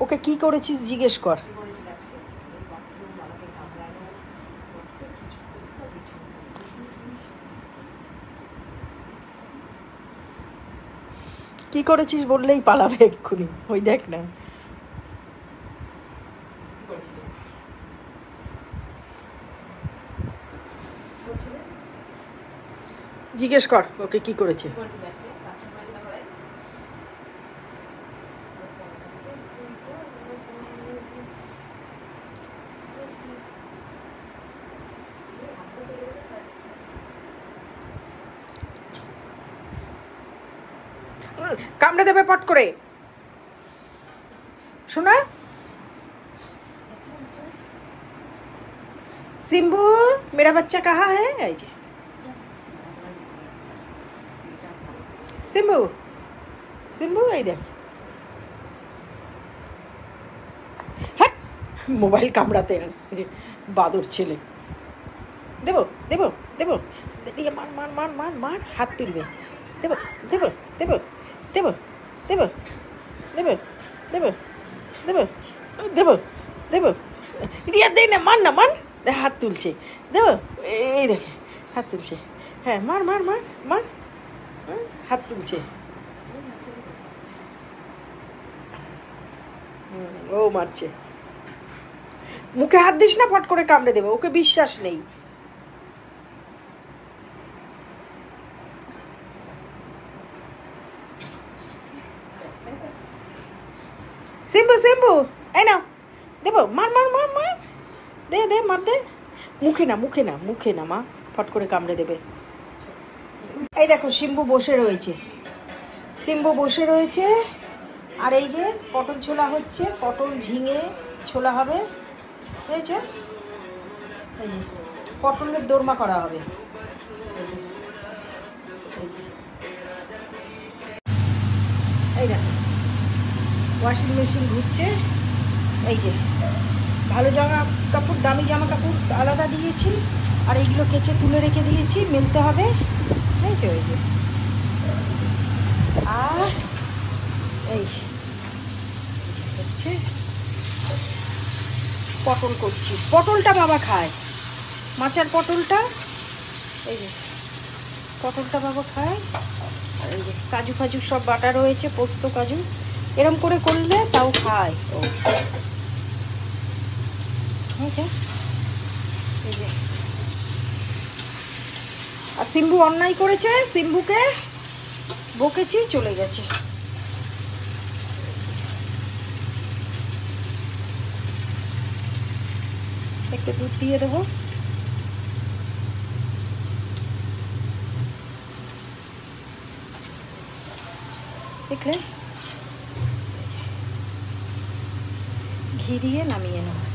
ওকে কি করেছিস জিজ্ঞেস কর। কি করেছিস বললেই পালাবে এক্ষুনি। ওই দেখ না, জিজ্ঞেস কর ওকে কি করেছে। কামড়ে দেবে পট করে। শোনা सिम्बू मेरा बच्चा कहाँ है। आई जे सिम्बू सिम्बू आई देख हट मोबाइल कामड़ाते আসছে বাদর ছেলে। দেবো দেবো দেবো দিয়ে মার মার মার মার মার হাত তুলবে। দেবো দেবো দেবো দেবো দেবো দেবো দেবো দেবো দেবো দেবো রিয়া দে না মার না মার। হাত তুলছে দেবো এই দেখে হাত তুলছে। হ্যাঁ মার মার মার মার হাত তুলছে। ও মারছে। মুখে হাত দিস না ফট করে কামড়ে দেবে। ওকে বিশ্বাস নেই। সিম্বু সিম্বু এই নাও দেবো মার মার মার মার দে দে মার দে। মুখে না মুখে না মুখে না মা ফট করে কামড়ে দেবে। এই দেখো সিম্বু বসে রয়েছে। সিম্বু বসে রয়েছে আর এই যে পটল ছোলা হচ্ছে। পটল ঝিঙে ছোলা হবে হয়েছে। এই যে পটলের দোরমা করা হবে। এই দেখো ওয়াশিং মেশিন ঘুরছে। এই যে ভালো জামা কাপড় দামি জামা কাপড় আলাদা দিয়েছি আর এইগুলো কেচে তুলে রেখে দিয়েছি মেলতে হবে। হয়েছে ওই যে আর এই হচ্ছে পটল করছি। পটলটা বাবা খায় মাচার পটলটা। এই যে পটলটা বাবা খায়। আর এই যে কাজু ফাজু সব বাটা রয়েছে পোস্ত কাজু এরম করে করলে তাও খায় ও। এই যে আর সিম্বু অন্যায় করেছে। সিম্বুকে বকেছি চলে গেছে। একটু দুধ দিয়ে দেবো। দেখলে ঘি দিয়ে নামিয়ে নেব।